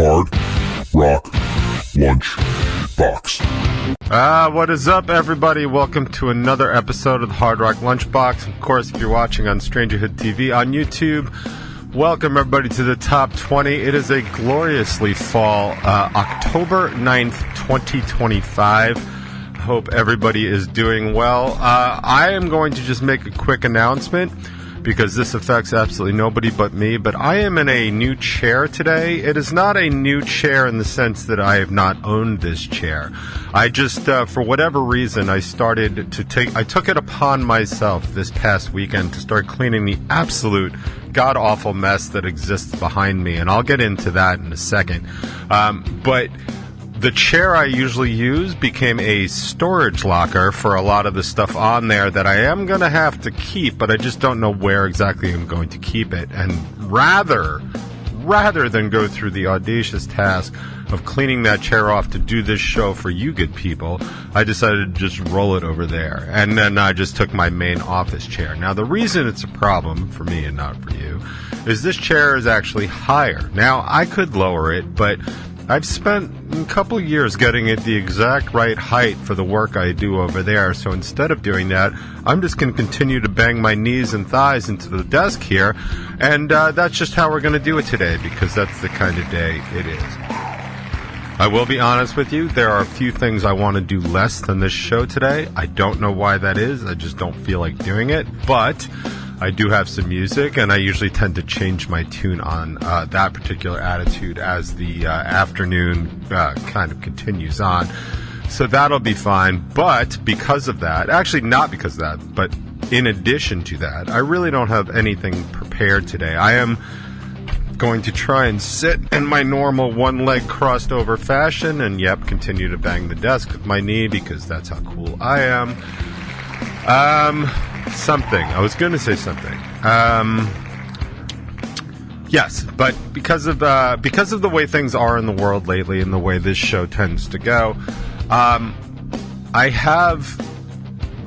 Hard Rock Lunchbox. What is up, everybody? Welcome to another episode of the Hard Rock Lunchbox. Of course, if you're watching on Strangerhood TV on YouTube, welcome everybody to the top 20. It is a gloriously fall, October 9th, 2025. I hope everybody is doing well. I am going to just make a quick announcement because this affects absolutely nobody but me, but I am in a new chair today. It is not a new chair in the sense that I have not owned this chair. I just, for whatever reason, I took it upon myself this past weekend to start cleaning the absolute god-awful mess that exists behind me, and I'll get into that in a second. But the chair I usually use became a storage locker for a lot of the stuff on there that I am going to have to keep, but I just don't know where exactly I'm going to keep it. And rather than go through the audacious task of cleaning that chair off to do this show for you good people, I decided to just roll it over there. And then I just took my main office chair. Now, the reason it's a problem for me and not for you is this chair is actually higher. Now, I could lower it, but I've spent a couple of years getting it the exact right height for the work I do over there, so instead of doing that, I'm just going to continue to bang my knees and thighs into the desk here, and that's just how we're going to do it today, because that's the kind of day it is. I will be honest with you, there are a few things I want to do less than this show today. I don't know why that is, I just don't feel like doing it, but I do have some music, and I usually tend to change my tune on that particular attitude as the afternoon kind of continues on. So that'll be fine. But because of that, actually not because of that, but in addition to that, I really don't have anything prepared today. I am going to try and sit in my normal one-leg crossed over fashion and, continue to bang the desk with my knee because that's how cool I am. I was going to say something. Yes, but because of the way things are in the world lately and the way this show tends to go, I have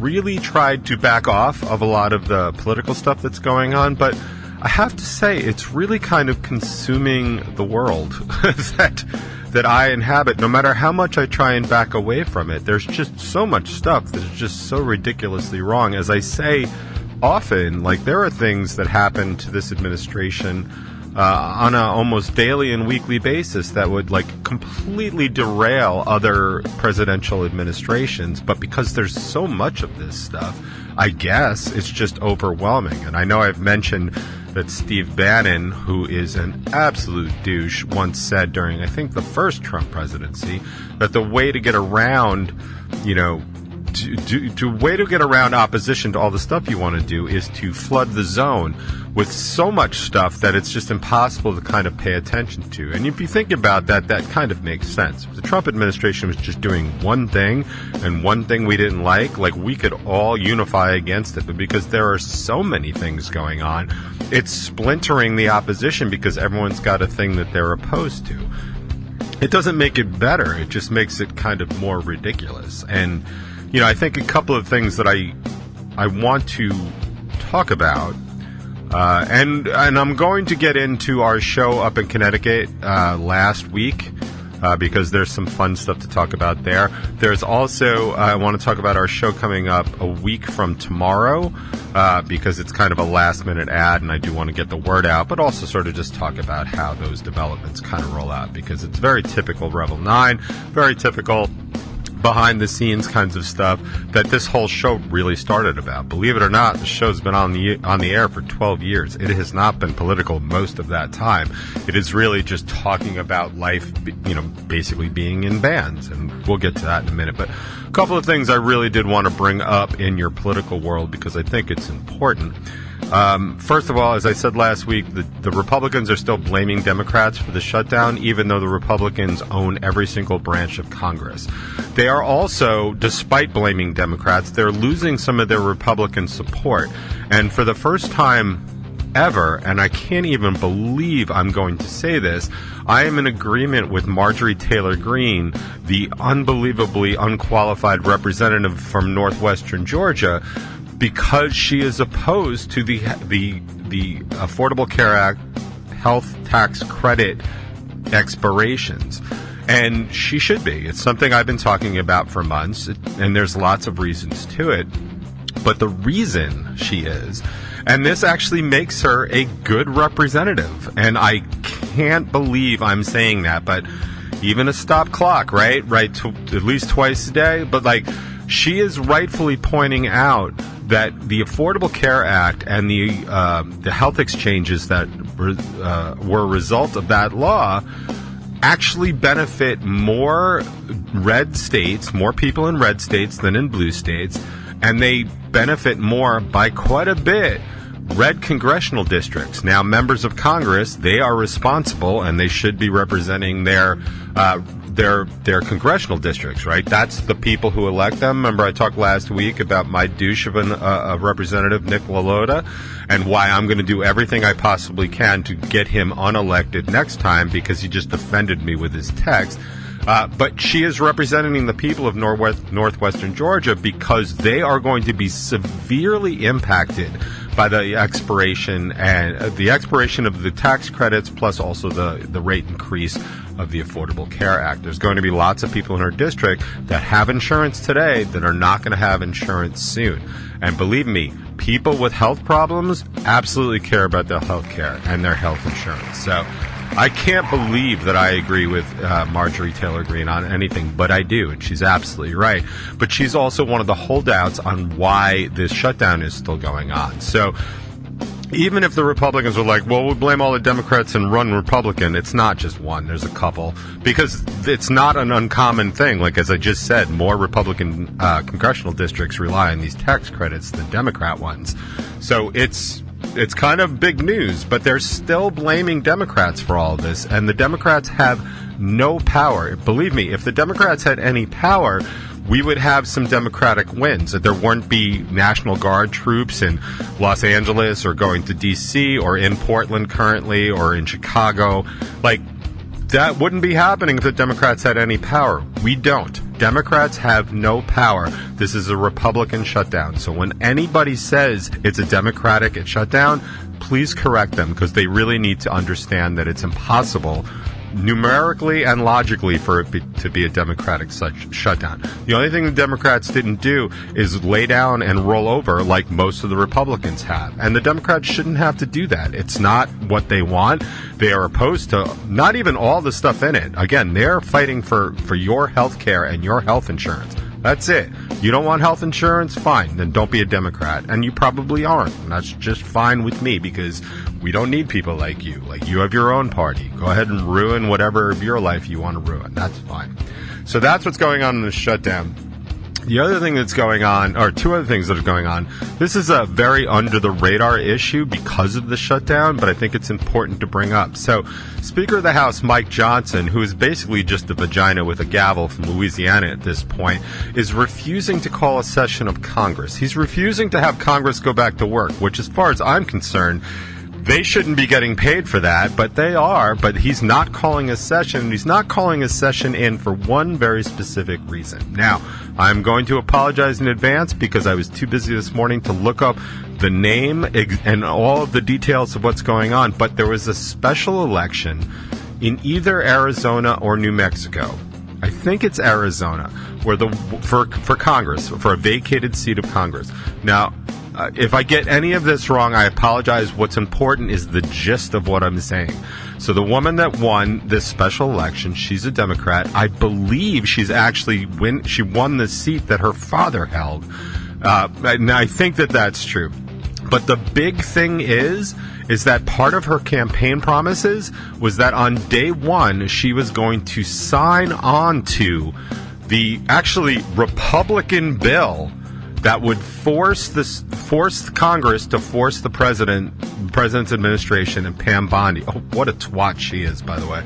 really tried to back off of a lot of the political stuff that's going on, but I have to say it's really kind of consuming the world that I inhabit. No matter how much I try and back away from it, there's just so much stuff that's just so ridiculously wrong. As I say often, like, there are things that happen to this administration on a almost daily and weekly basis that would, like, completely derail other presidential administrations. But because there's so much of this stuff, I guess it's just overwhelming. And I know I've mentioned that Steve Bannon, who is an absolute douche, once said during, I think, the first Trump presidency, that the way to get around, way to get around opposition to all the stuff you want to do is to flood the zone with so much stuff that it's just impossible to kind of pay attention to. And if you think about that, that kind of makes sense. If the Trump administration was just doing one thing and one thing we didn't like, we could all unify against it. But because there are so many things going on, it's splintering the opposition because everyone's got a thing that they're opposed to. It doesn't make it better. It just makes it kind of more ridiculous. And I think a couple of things that I want to talk about, and I'm going to get into our show up in Connecticut last week because there's some fun stuff to talk about there. There's also, I want to talk about our show coming up a week from tomorrow because it's kind of a last-minute ad, and I do want to get the word out, but also sort of just talk about how those developments kind of roll out because it's very typical Rebel 9, very typical behind-the-scenes kinds of stuff that this whole show really started about. Believe it or not, the show's been on the air for 12 years. It has not been political most of that time. It is really just talking about life, basically being in bands, and we'll get to that in a minute. But a couple of things I really did want to bring up in your political world because I think it's important. First of all, as I said last week, the Republicans are still blaming Democrats for the shutdown, even though the Republicans own every single branch of Congress. They are also, despite blaming Democrats, they're losing some of their Republican support. And for the first time ever, and I can't even believe I'm going to say this, I am in agreement with Marjorie Taylor Greene, the unbelievably unqualified representative from northwestern Georgia, because she is opposed to the Affordable Care Act health tax credit expirations. And she should be. It's something I've been talking about for months, and there's lots of reasons to it. But the reason she is, and this actually makes her a good representative, and I can't believe I'm saying that, but even a stop clock, right? At least twice a day. But she is rightfully pointing out that the Affordable Care Act and the health exchanges that were a result of that law actually benefit more red states, more people in red states than in blue states, and they benefit more by quite a bit red congressional districts. Now, members of Congress, they are responsible, and they should be representing their congressional districts, right? That's the people who elect them. Remember, I talked last week about my douche of a representative, Nick LaLota, and why I'm going to do everything I possibly can to get him unelected next time because he just offended me with his text. But she is representing the people of northwestern Georgia because they are going to be severely impacted by the expiration of the tax credits, plus also the rate increase of the Affordable Care Act. There's going to be lots of people in her district that have insurance today that are not going to have insurance soon. And believe me, people with health problems absolutely care about their health care and their health insurance. So I can't believe that I agree with Marjorie Taylor Greene on anything, but I do, and she's absolutely right. But she's also one of the holdouts on why this shutdown is still going on. So even if the Republicans are like, well, we'll blame all the Democrats and run Republican, it's not just one. There's a couple. Because it's not an uncommon thing. Like, as I just said, more Republican congressional districts rely on these tax credits than Democrat ones. So it's kind of big news, but they're still blaming Democrats for all of this, and the Democrats have no power. Believe me, if the Democrats had any power, we would have some Democratic wins. That there wouldn't be National Guard troops in Los Angeles or going to D.C. or in Portland currently or in Chicago. That wouldn't be happening if the Democrats had any power. We don't. Democrats have no power. This is a Republican shutdown. So when anybody says it's a Democratic shutdown, please correct them, because they really need to understand that it's impossible numerically and logically for it to be a Democratic shutdown. The only thing the Democrats didn't do is lay down and roll over like most of the Republicans have. And the Democrats shouldn't have to do that. It's not what they want. They are opposed to not even all the stuff in it. Again, they're fighting for your health care and your health insurance. That's it. You don't want health insurance? Fine. Then don't be a Democrat. And you probably aren't. And that's just fine with me, because we don't need people like you. You have your own party. Go ahead and ruin whatever of your life you want to ruin. That's fine. So that's what's going on in this shutdown. The other thing that's going on, or two other things that are going on, this is a very under-the-radar issue because of the shutdown, but I think it's important to bring up. So, Speaker of the House Mike Johnson, who is basically just a vagina with a gavel from Louisiana at this point, is refusing to call a session of Congress. He's refusing to have Congress go back to work, which, as far as I'm concerned, they shouldn't be getting paid for that, but they are. But he's not calling a session. He's not calling a session in for one very specific reason. Now, I'm going to apologize in advance because I was too busy this morning to look up the name and all of the details of what's going on. But there was a special election in either Arizona or New Mexico. I think it's Arizona, where for Congress, for a vacated seat of Congress. Now, if I get any of this wrong, I apologize. What's important is the gist of what I'm saying. So the woman that won this special election, she's a Democrat. I believe she won the seat that her father held. And I think that that's true. But the big thing is that part of her campaign promises was that on day one, she was going to sign on to the actually Republican bill that would force Congress to force the president's administration and Pam Bondi, oh, what a twat she is, by the way,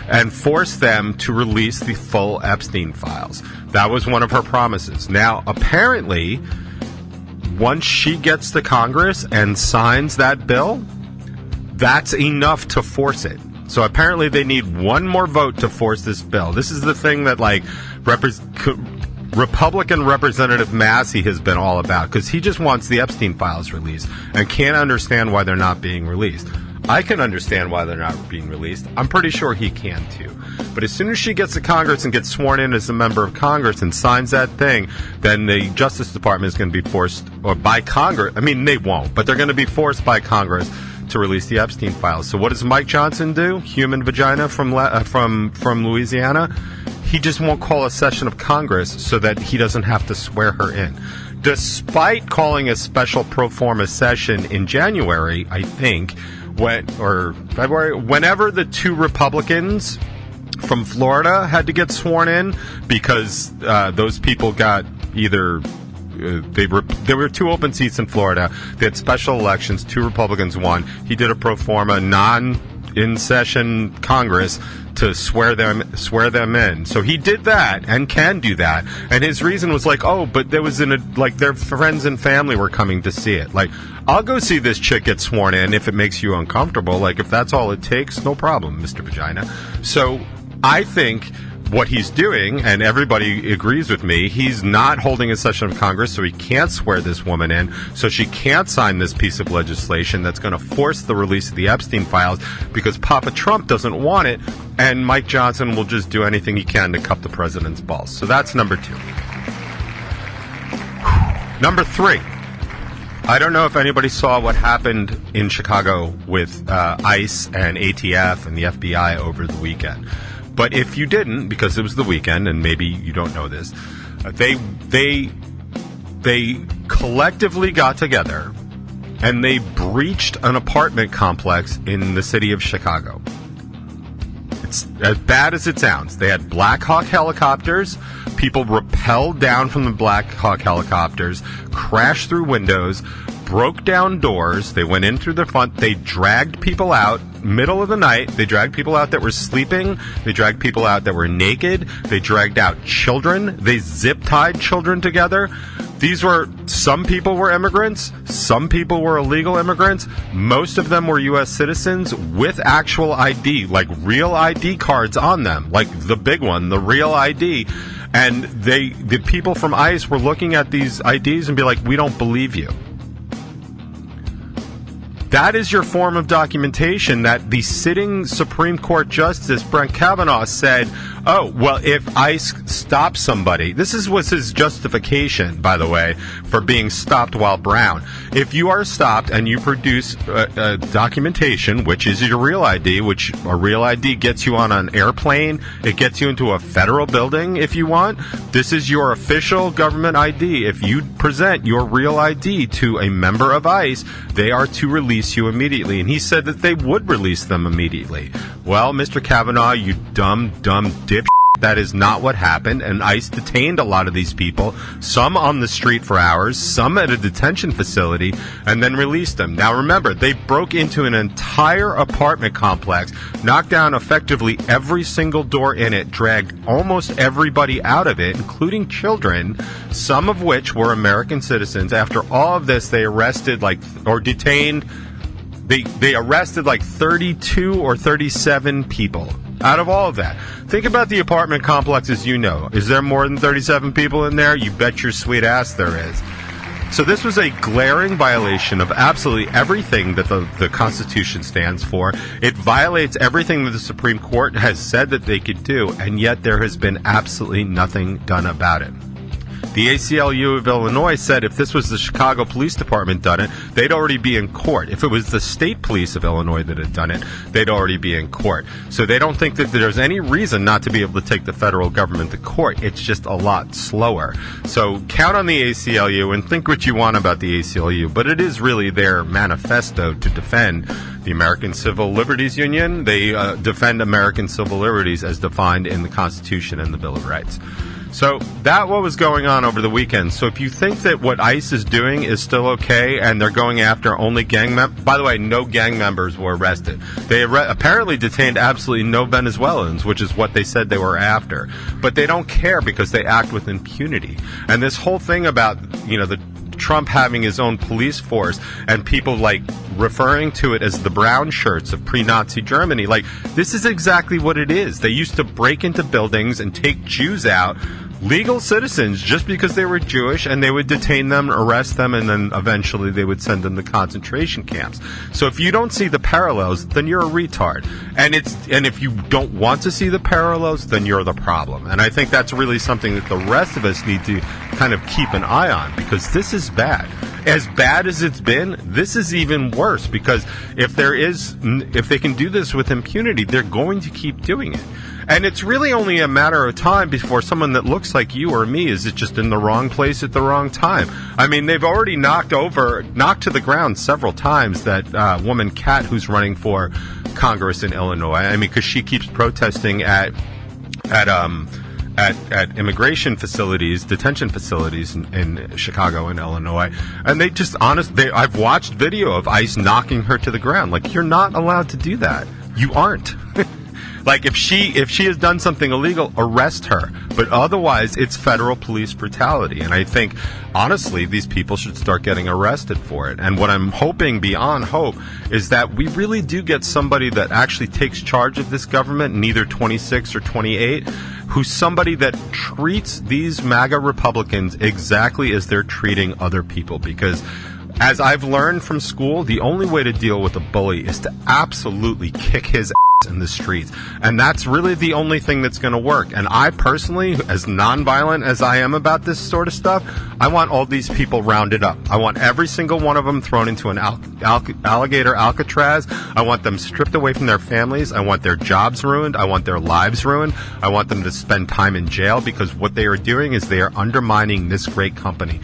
and force them to release the full Epstein files. That was one of her promises. Now, apparently, once she gets to Congress and signs that bill, that's enough to force it. So apparently they need one more vote to force this bill. This is the thing that, Republican Representative Massey has been all about, because he just wants the Epstein files released and can't understand why they're not being released. I can understand why they're not being released. I'm pretty sure he can too. But as soon as she gets to Congress and gets sworn in as a member of Congress and signs that thing, then the Justice Department is going to be forced, or by Congress, I mean, they won't, but they're going to be forced by Congress to release the Epstein files. So what does Mike Johnson do? Human vagina from Louisiana? He just won't call a session of Congress so that he doesn't have to swear her in. Despite calling a special pro forma session in January, I think, or February, whenever the two Republicans from Florida had to get sworn in because those people got either there were two open seats in Florida. They had special elections. Two Republicans won. He did a pro forma non-in-session Congress to swear them in. So he did that and can do that. And his reason was like, oh, but there was their friends and family were coming to see it. Like, I'll go see this chick get sworn in if it makes you uncomfortable. Like, if that's all it takes, no problem, Mr. Vagina. So I think what he's doing, and everybody agrees with me, he's not holding a session of Congress, so he can't swear this woman in, so she can't sign this piece of legislation that's going to force the release of the Epstein files because Papa Trump doesn't want it, and Mike Johnson will just do anything he can to cup the president's balls. So that's number 2. Number 3. I don't know if anybody saw what happened in Chicago with ICE and ATF and the FBI over the weekend. But if you didn't, because it was the weekend, and maybe you don't know this, they collectively got together and they breached an apartment complex in the city of Chicago. It's as bad as it sounds. They had Black Hawk helicopters. People rappelled down from the Black Hawk helicopters, crashed through windows, broke down doors. They went in through the front. They dragged people out middle of the night. They dragged people out that were sleeping. They dragged people out that were naked. They dragged out children. They zip-tied children together. Some people were immigrants. Some people were illegal immigrants. Most of them were U.S. citizens with actual ID, like real ID cards on them, like the big one, the real ID. And the people from ICE were looking at these IDs and be like, we don't believe you. That is your form of documentation that the sitting Supreme Court Justice Brett Kavanaugh said, oh, well, if ICE stops somebody, was his justification, by the way, for being stopped while brown. If you are stopped and you produce documentation, which is your real ID, which a real ID gets you on an airplane, it gets you into a federal building if you want, this is your official government ID. If you present your real ID to a member of ICE, they are to release you immediately. And he said that they would release them immediately. Well, Mr. Kavanaugh, you dumb dipshit. That is not what happened, and ICE detained a lot of these people, some on the street for hours, some at a detention facility, and then released them. Now remember, they broke into an entire apartment complex, knocked down effectively every single door in it, dragged almost everybody out of it, including children, some of which were American citizens. After all of this, they arrested They arrested like 32 or 37 people out of all of that. Think about the apartment complexes you know. Is there more than 37 people in there? You bet your sweet ass there is. So this was a glaring violation of absolutely everything that the Constitution stands for. It violates everything that the Supreme Court has said that they could do, and yet there has been absolutely nothing done about it. The ACLU of Illinois said if this was the Chicago Police Department done it, they'd already be in court. If it was the state police of Illinois that had done it, they'd already be in court. So they don't think that there's any reason not to be able to take the federal government to court. It's just a lot slower. So count on the ACLU and think what you want about the ACLU, but it is really their manifesto to defend the American Civil Liberties Union. They defend American civil liberties as defined in the Constitution and the Bill of Rights. So that what was going on over the weekend. So if you think that what ICE is doing is still okay and they're going after only gang members, by the way, no gang members were arrested. They apparently detained absolutely no Venezuelans, which is what they said they were after. But they don't care because they act with impunity. And this whole thing about, the Trump having his own police force and people like referring to it as the brown shirts of pre-Nazi Germany. Like, this is exactly what it is. They used to break into buildings and take Jews out legal citizens just because they were Jewish, and they would detain them, arrest them, and then eventually they would send them to concentration camps. So if you don't see the parallels, then you're a retard. And if you don't want to see the parallels, then you're the problem. And I think that's really something that the rest of us need to kind of keep an eye on, because this is bad. As bad as it's been, this is even worse, because if they can do this with impunity, they're going to keep doing it. And it's really only a matter of time before someone that looks like you or me is just in the wrong place at the wrong time. I mean, they've already knocked to the ground several times that woman Kat, who's running for Congress in Illinois. I mean, because she keeps protesting at immigration facilities, detention facilities in Chicago and Illinois, and I've watched video of ICE knocking her to the ground. Like, you're not allowed to do that. You aren't. Like, if she has done something illegal, arrest her. But otherwise, it's federal police brutality. And I think, honestly, these people should start getting arrested for it. And what I'm hoping beyond hope is that we really do get somebody that actually takes charge of this government, neither 26 or 28, who's somebody that treats these MAGA Republicans exactly as they're treating other people. Because as I've learned from school, the only way to deal with a bully is to absolutely kick his ass in the streets. And that's really the only thing that's going to work. And I personally, as nonviolent as I am about this sort of stuff, I want all these people rounded up. I want every single one of them thrown into an alligator Alcatraz. I want them stripped away from their families. I want their jobs ruined. I want their lives ruined. I want them to spend time in jail, because what they are doing is they are undermining this great country,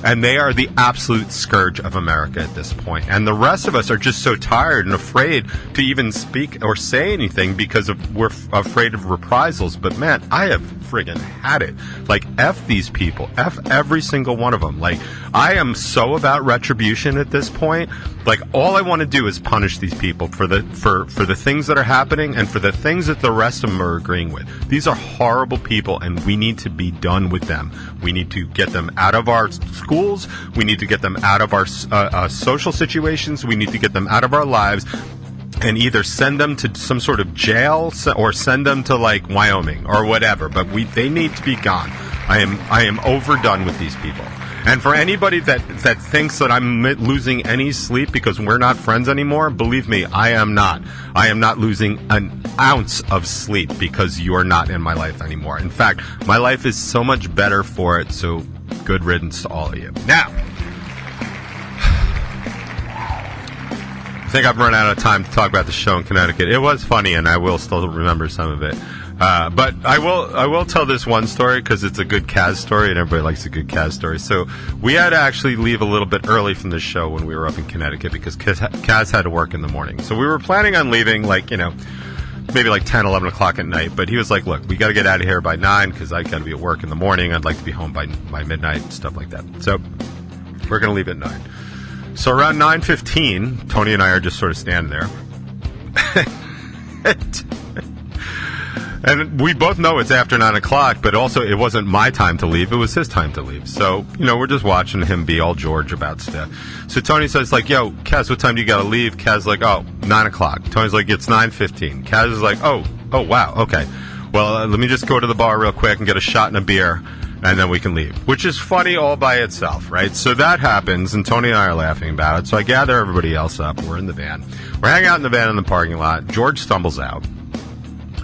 and they are the absolute scourge of America at this point. And the rest of us are just so tired and afraid to even speak or say anything because we're afraid of reprisals. But man, I have friggin' had it. Like, F these people. F every single one of them. Like, I am so about retribution at this point. Like, all I want to do is punish these people for the things that are happening and for the things that the rest of them are agreeing with. These are horrible people, and we need to be done with them. We need to get them out of our schools. We need to get them out of our social situations. We need to get them out of our lives, and either send them to some sort of jail or send them to, like, Wyoming or whatever. But they need to be gone. I am overdone with these people. And for anybody that thinks that I'm losing any sleep because we're not friends anymore, believe me, I am not. I am not losing an ounce of sleep because you are not in my life anymore. In fact, my life is so much better for it, so good riddance to all of you. Now, I think I've run out of time to talk about the show in Connecticut. It was funny, and I will still remember some of it. But I will tell this one story because it's a good Kaz story, and everybody likes a good Kaz story. So we had to actually leave a little bit early from the show when we were up in Connecticut because Kaz had to work in the morning. So we were planning on leaving, like, maybe like 10, 11 o'clock at night. But he was like, look, we got to get out of here by 9 because I got to be at work in the morning. I'd like to be home by midnight and stuff like that. So we're going to leave at 9. So around 9:15, Tony and I are just sort of standing there. And we both know it's after 9 o'clock, but also it wasn't my time to leave. It was his time to leave. So, we're just watching him be all George about stuff. So Tony says, like, yo, Kaz, what time do you got to leave? Kaz's like, 9 o'clock. Tony's like, it's 9:15. Kaz is like, oh, wow, okay. Well, let me just go to the bar real quick and get a shot and a beer, and then we can leave. Which is funny all by itself, right? So that happens, and Tony and I are laughing about it. So I gather everybody else up. We're in the van. We're hanging out in the van in the parking lot. George stumbles out.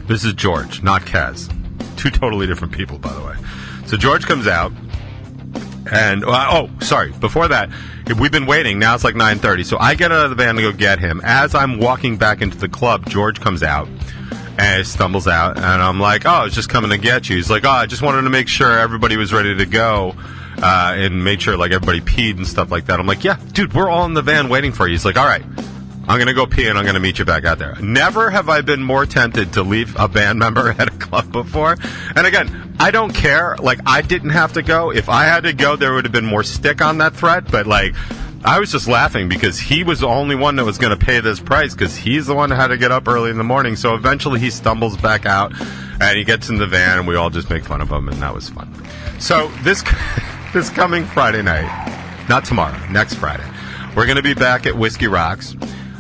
This is George, not Kaz. Two totally different people, by the way. So George comes out, and, before that, we've been waiting. Now it's like 9:30. So I get out of the van to go get him. As I'm walking back into the club, George comes out and stumbles out, and I'm like, I was just coming to get you. He's like, I just wanted to make sure everybody was ready to go, and made sure, like, everybody peed and stuff like that. I'm like, yeah, dude, we're all in the van waiting for you. He's like, all right. I'm going to go pee, and I'm going to meet you back out there. Never have I been more tempted to leave a band member at a club before. And again, I don't care. Like, I didn't have to go. If I had to go, there would have been more stick on that threat. But, like, I was just laughing because he was the only one that was going to pay this price because he's the one that had to get up early in the morning. So eventually he stumbles back out, and he gets in the van, and we all just make fun of him, and that was fun. So this coming Friday night, not tomorrow, next Friday, we're going to be back at Whiskey Rocks.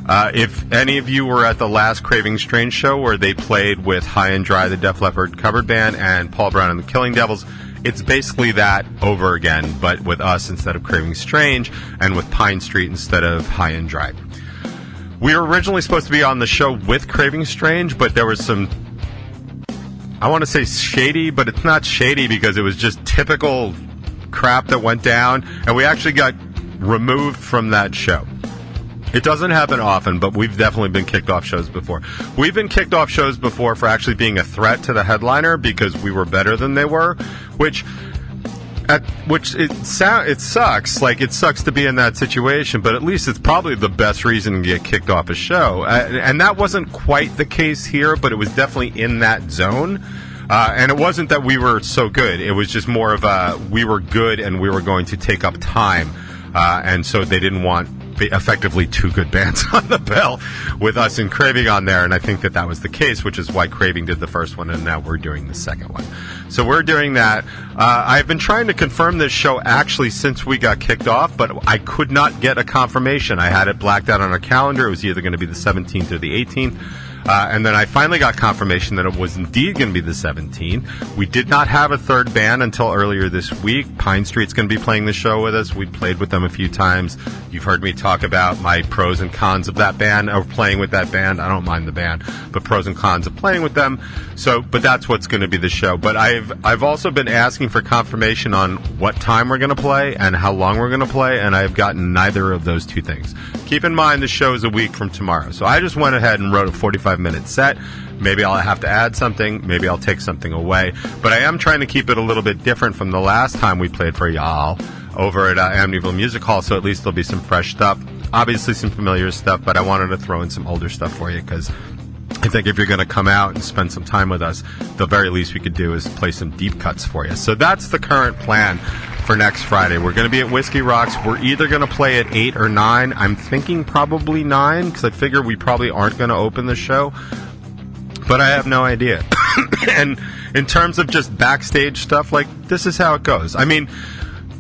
If any of you were at the last Craving Strange show where they played with High and Dry, the Def Leppard covered band, and Paul Brown and the Killing Devils, it's basically that over again, but with us instead of Craving Strange, and with Pine Street instead of High and Dry. We were originally supposed to be on the show with Craving Strange, but there was some, I want to say shady, but it's not shady because it was just typical crap that went down, and we actually got removed from that show. It doesn't happen often, but we've definitely been kicked off shows before. We've been kicked off shows before for actually being a threat to the headliner because we were better than they were, which it sucks. Like, it sucks to be in that situation, but at least it's probably the best reason to get kicked off a show. And that wasn't quite the case here, but it was definitely in that zone. And it wasn't that we were so good. It was just more of we were good and we were going to take up time. And so they didn't want effectively two good bands on the bill with us and Craving on there, and I think that was the case, which is why Craving did the first one and now we're doing the second one. So we're doing that. I've been trying to confirm this show actually since we got kicked off, but I could not get a confirmation. I had it blacked out on our calendar. It was either going to be the 17th or the 18th. And then I finally got confirmation that it was indeed going to be the 17th. We did not have a third band until earlier this week. Pine Street's going to be playing the show with us. We played with them a few times. You've heard me talk about my pros and cons of that band, or playing with that band. I don't mind the band, but pros and cons of playing with them. So, but that's what's going to be the show. But I've also been asking for confirmation on what time we're going to play and how long we're going to play, and I've gotten neither of those two things. Keep in mind the show is a week from tomorrow. So I just went ahead and wrote a 45-minute set. Maybe I'll have to add something. Maybe I'll take something away. But I am trying to keep it a little bit different from the last time we played for y'all over at Amityville Music Hall, so at least there'll be some fresh stuff. Obviously some familiar stuff, but I wanted to throw in some older stuff for you because I think if you're going to come out and spend some time with us, the very least we could do is play some deep cuts for you. So that's the current plan for next Friday. We're going to be at Whiskey Rocks. We're either going to play at 8 or 9. I'm thinking probably 9 because I figure we probably aren't going to open the show, but I have no idea. And in terms of just backstage stuff, like, this is how it goes. I mean,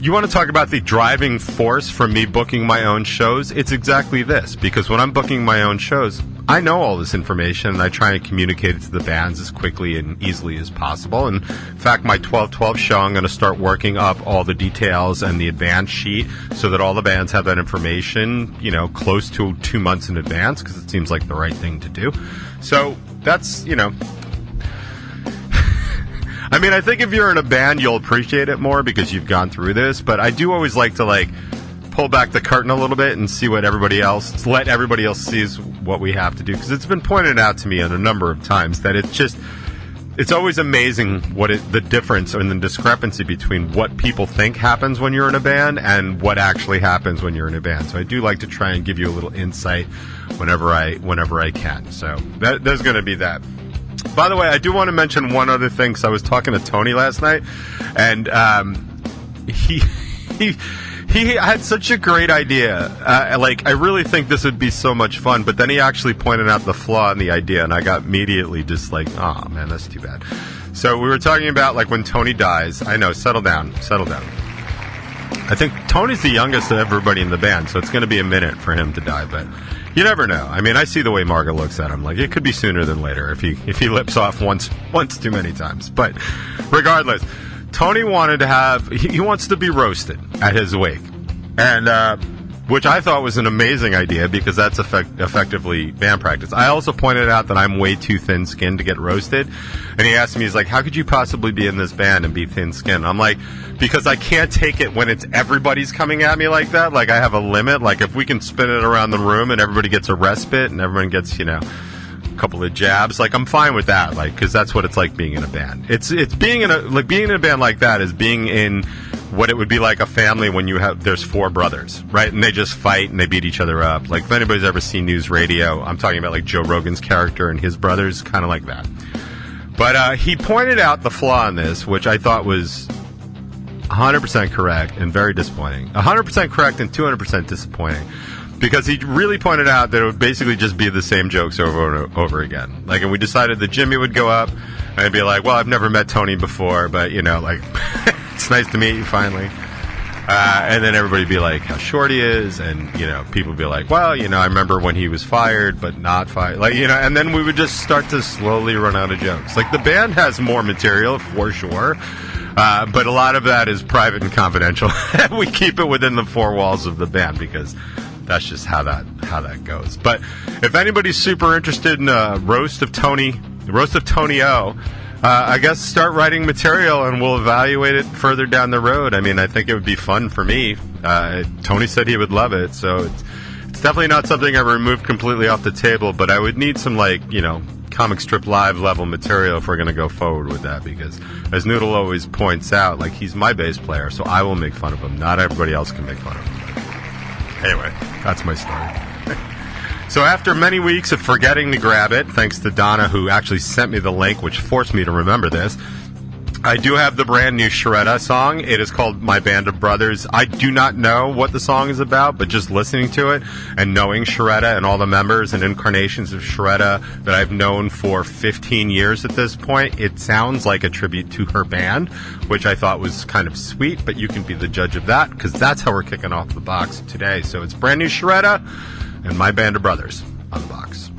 you want to talk about the driving force for me booking my own shows? It's exactly this, because when I'm booking my own shows, I know all this information, and I try and communicate it to the bands as quickly and easily as possible. And in fact, my 12/12 show, I'm going to start working up all the details and the advance sheet so that all the bands have that information, you know, close to 2 months in advance, because it seems like the right thing to do. So that's, you know, I mean, I think if you're in a band, you'll appreciate it more because you've gone through this, but I do always like to, pull back the curtain a little bit and see what let everybody else see what we have to do, because it's been pointed out to me a number of times that it's always amazing the difference and the discrepancy between what people think happens when you're in a band and what actually happens when you're in a band. So I do like to try and give you a little insight whenever I can. So there's going to be that. By the way, I do want to mention one other thing, because I was talking to Tony last night, and he had such a great idea. I really think this would be so much fun, but then he actually pointed out the flaw in the idea, and I got immediately just like, oh man, that's too bad. So we were talking about, when Tony dies. I know, settle down. I think Tony's the youngest of everybody in the band, so it's going to be a minute for him to die, but you never know. I mean, I see the way Margaret looks at him. It could be sooner than later if he lips off once too many times. But regardless, Tony wanted to he wants to be roasted at his wake, and which I thought was an amazing idea, because that's effectively band practice. I also pointed out that I'm way too thin-skinned to get roasted, and he asked me, he's like, how could you possibly be in this band and be thin-skinned? I'm like, because I can't take it when everybody's coming at me like that. I have a limit. If we can spin it around the room and everybody gets a respite and everyone gets, a couple of jabs, I'm fine with that, because that's what it's like being in a band. It's being in a band like that is being in what it would be like a family when there's 4 brothers, right? And they just fight and they beat each other up. If anybody's ever seen News Radio, I'm talking about Joe Rogan's character and his brothers, kind of like that. But he pointed out the flaw in this, which I thought was 100% correct and very disappointing. 100% correct and 200% disappointing. Because he really pointed out that it would basically just be the same jokes over and over again. And we decided that Jimmy would go up and I'd be like, well, I've never met Tony before, but, it's nice to meet you finally. And then everybody be like, how short he is, and, people be like, well, I remember when he was fired, but not fired. And then we would just start to slowly run out of jokes. Like, the band has more material, for sure, but a lot of that is private and confidential. We keep it within the four walls of the band, because that's just how that goes. But if anybody's super interested in a roast of Tony O, I guess start writing material and we'll evaluate it further down the road. I mean, I think it would be fun for me. Tony said he would love it, so it's definitely not something I removed completely off the table, but I would need some, comic strip live level material if we're going to go forward with that, because as Noodle always points out, he's my bass player, so I will make fun of him. Not everybody else can make fun of him. Anyway, that's my story. So after many weeks of forgetting to grab it, thanks to Donna, who actually sent me the link, which forced me to remember this, I do have the brand new Charetta song. It is called My Band of Brothers. I do not know what the song is about, but just listening to it and knowing Charetta and all the members and incarnations of Charetta that I've known for 15 years at this point, it sounds like a tribute to her band, which I thought was kind of sweet, but you can be the judge of that, because that's how we're kicking off the box today. So it's brand new Charetta and My Band of Brothers on the box.